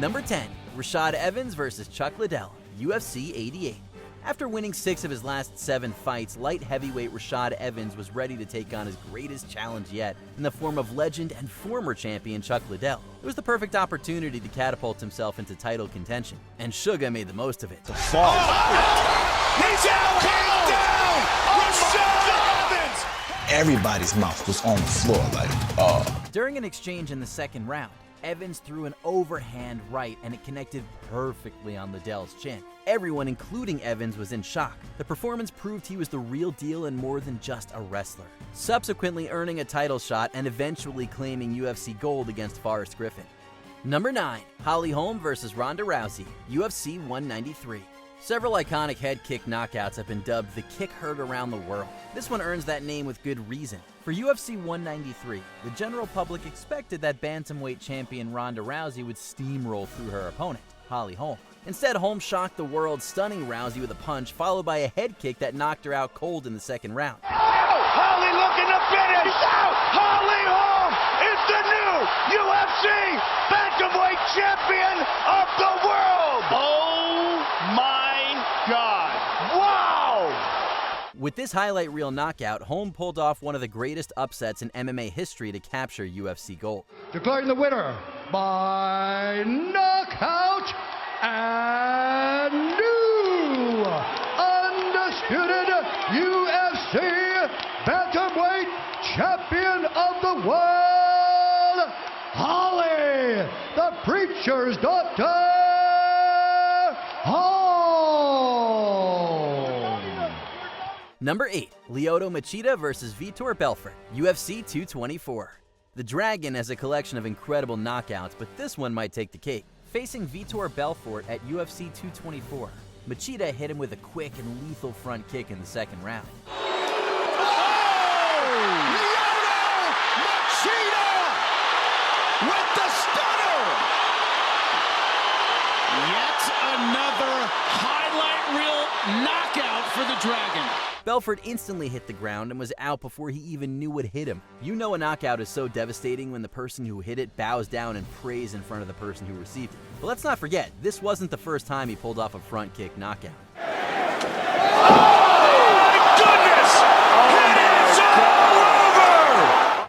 Number 10. Rashad Evans versus Chuck Liddell, UFC 88. After winning 6 of his last 7 fights, light heavyweight Rashad Evans was ready to take on his greatest challenge yet in the form of legend and former champion Chuck Liddell. It was the perfect opportunity to catapult himself into title contention, and Suga made the most of it. The fall. He's down! Rashad Evans! Everybody's mouth was on the floor like, During an exchange in the second round, Evans threw an overhand right and it connected perfectly on Liddell's chin. Everyone, including Evans, was in shock. The performance proved he was the real deal and more than just a wrestler, subsequently earning a title shot and eventually claiming UFC gold against Forrest Griffin. Number 9. Holly Holm versus Ronda Rousey, UFC 193. Several iconic head kick knockouts have been dubbed the kick heard around the world. This one earns that name with good reason. For UFC 193, the general public expected that bantamweight champion Ronda Rousey would steamroll through her opponent, Holly Holm. Instead, Holm shocked the world, stunning Rousey with a punch followed by a head kick that knocked her out cold in the second round. Oh, Holly looking to finish! Holly Holm is the new UFC bantamweight champion of the world! Oh my God! Wow! With this highlight reel knockout, Holm pulled off one of the greatest upsets in MMA history to capture UFC gold. Declaring the winner by knockout and new undisputed UFC bantamweight champion of the world, Holly, the preacher's daughter, Holm. Number 8. Lyoto Machida versus Vitor Belfort, UFC 224. The Dragon has a collection of incredible knockouts, but this one might take the cake. Facing Vitor Belfort at UFC 224, Machida hit him with a quick and lethal front kick in the second round. Lyoto Machida with the stunner! Yet another highlight reel knockout for the Dragon. Belfort instantly hit the ground and was out before he even knew what hit him. You know a knockout is so devastating when the person who hit it bows down and prays in front of the person who received it. But let's not forget, this wasn't the first time he pulled off a front kick knockout.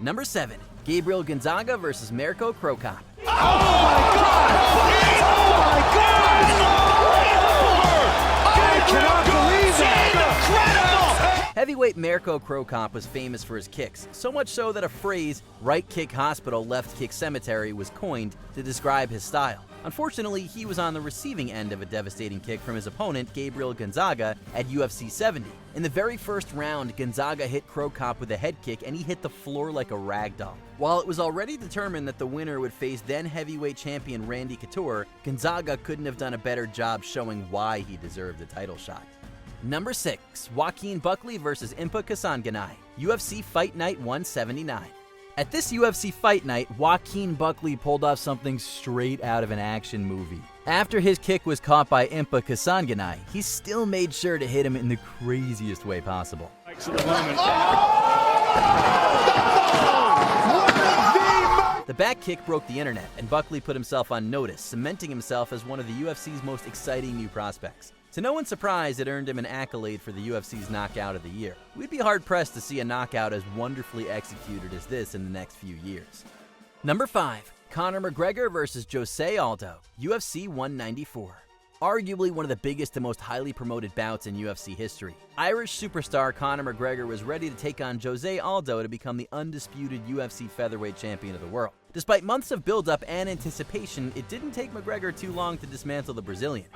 Number 7. Gabriel Gonzaga versus Mirko Cro Cop. Oh my God! Oh my God! I cannot believe that! Incredible! Heavyweight Mirko Cro Cop was famous for his kicks, so much so that a phrase, right kick hospital, left kick cemetery, was coined to describe his style. Unfortunately, he was on the receiving end of a devastating kick from his opponent, Gabriel Gonzaga, at UFC 70. In the very first round, Gonzaga hit Cro Cop with a head kick and he hit the floor like a rag doll. While it was already determined that the winner would face then heavyweight champion Randy Couture, Gonzaga couldn't have done a better job showing why he deserved a title shot. Number 6. Joaquin Buckley versus Impa Kasanganay, UFC Fight Night 179. At this UFC Fight Night, Joaquin Buckley pulled off something straight out of an action movie. After his kick was caught by Impa Kasanganay, he still made sure to hit him in the craziest way possible. The back kick broke the internet, and Buckley put himself on notice, cementing himself as one of the UFC's most exciting new prospects. To no one's surprise, it earned him an accolade for the UFC's Knockout of the Year. We'd be hard-pressed to see a knockout as wonderfully executed as this in the next few years. Number 5. Conor McGregor versus José Aldo, UFC 194. Arguably one of the biggest and most highly promoted bouts in UFC history. Irish superstar Conor McGregor was ready to take on José Aldo to become the undisputed UFC featherweight champion of the world. Despite months of build-up and anticipation, it didn't take McGregor too long to dismantle the Brazilian.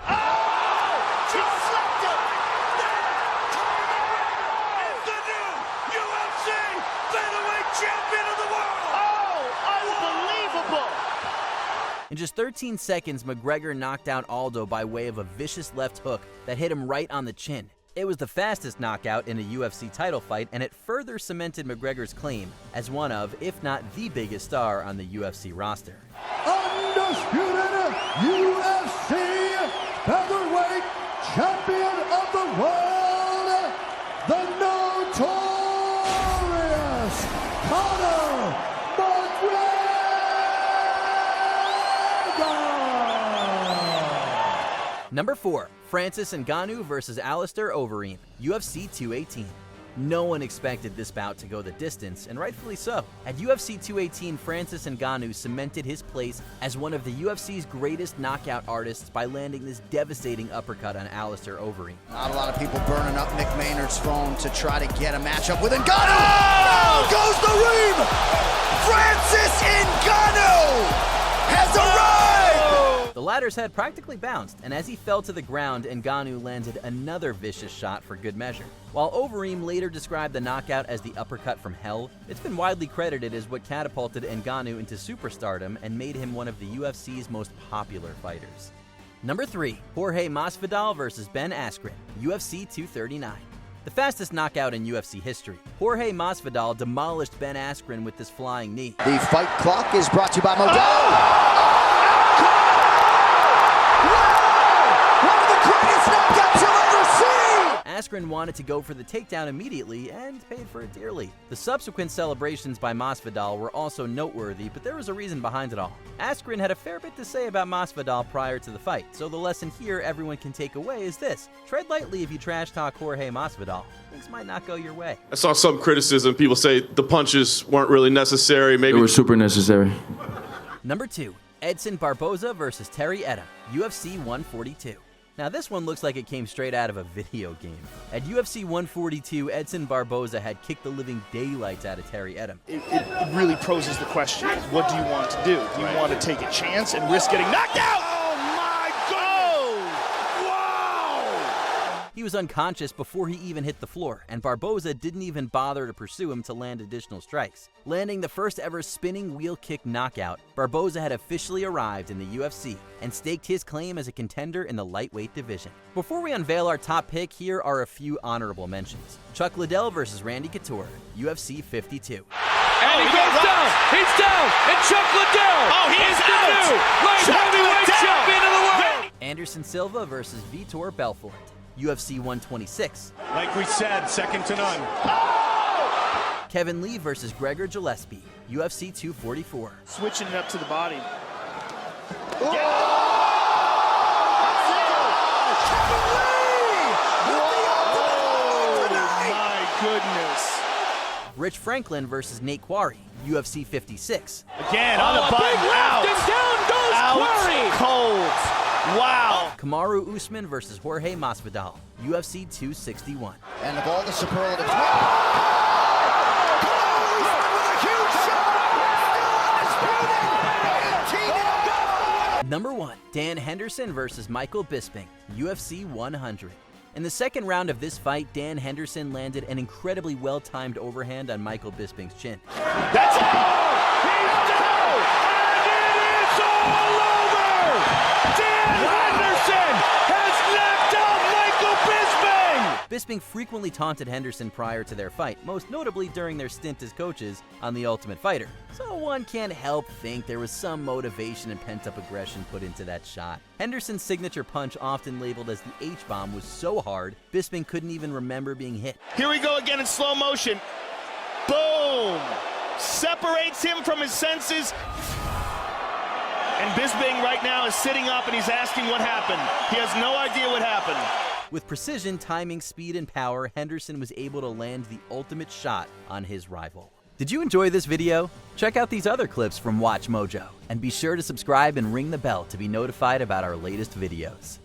In just 13 seconds, McGregor knocked out Aldo by way of a vicious left hook that hit him right on the chin. It was the fastest knockout in a UFC title fight, and it further cemented McGregor's claim as one of, if not the biggest star on the UFC roster. Undisputed UFC featherweight champion of the world, the notorious Conor McGregor! Number 4. Francis Ngannou versus Alistair Overeem, UFC 218. No one expected this bout to go the distance, and rightfully so. At UFC 218, Francis Ngannou cemented his place as one of the UFC's greatest knockout artists by landing this devastating uppercut on Alistair Overeem. Not a lot of people burning up Mick Maynard's phone to try to get a matchup with Ngannou. Down goes the Reem! Francis Ngannou has arrived! The latter's head practically bounced, and as he fell to the ground, Ngannou landed another vicious shot for good measure. While Overeem later described the knockout as the uppercut from hell, it's been widely credited as what catapulted Ngannou into superstardom and made him one of the UFC's most popular fighters. Number 3. Jorge Masvidal versus Ben Askren, UFC 239. The fastest knockout in UFC history, Jorge Masvidal demolished Ben Askren with this flying knee. The fight clock is brought to you by Modelo. One of the greatest knockouts you'll ever see! Askren wanted to go for the takedown immediately and paid for it dearly. The subsequent celebrations by Masvidal were also noteworthy, but there was a reason behind it all. Askren had a fair bit to say about Masvidal prior to the fight, so the lesson here everyone can take away is this: tread lightly if you trash talk Jorge Masvidal. Things might not go your way. I saw some criticism. People say the punches weren't really necessary. Maybe they were super necessary. Number 2. Edson Barboza versus Terry Edom, UFC 142. Now this one looks like it came straight out of a video game. At UFC 142, Edson Barboza had kicked the living daylights out of Terry Edom. It really poses the question, what do you want to do? Do you want to take a chance and risk getting knocked out? Oh my God! Wow! He was unconscious before he even hit the floor, and Barboza didn't even bother to pursue him to land additional strikes. Landing the first ever spinning wheel kick knockout, Barboza had officially arrived in the UFC and staked his claim as a contender in the lightweight division. Before we unveil our top pick, here are a few honorable mentions. Chuck Liddell versus Randy Couture, UFC 52. And he goes down. He's down. And Chuck Liddell is the new light heavyweight champion of the world. Anderson Silva versus Vitor Belfort, UFC 126. Like we said, second to none. Kevin Lee versus Gregor Gillespie, UFC 244. Switching it up to the body. My goodness. Rich Franklin versus Nate Quarry, UFC 56. Again, on the button. Out. And down goes Quarry. Cold. Wow. Kamaru Usman versus Jorge Masvidal, UFC 261. And of all the superlatives... Number 1. Dan Henderson versus Michael Bisping, UFC 100. In the second round of this fight, Dan Henderson landed an incredibly well-timed overhand on Michael Bisping's chin. That's all! He's down! And it is all over! Dan Henderson has knocked out Michael Bisping! Bisping frequently taunted Henderson prior to their fight, most notably during their stint as coaches on The Ultimate Fighter. So one can't help think there was some motivation and pent-up aggression put into that shot. Henderson's signature punch, often labeled as the H-bomb, was so hard, Bisping couldn't even remember being hit. Here we go again in slow motion. Boom! Separates him from his senses. And Bisping right now is sitting up and he's asking what happened. He has no idea what happened. With precision, timing, speed, and power, Henderson was able to land the ultimate shot on his rival. Did you enjoy this video? Check out these other clips from Watch Mojo, and be sure to subscribe and ring the bell to be notified about our latest videos.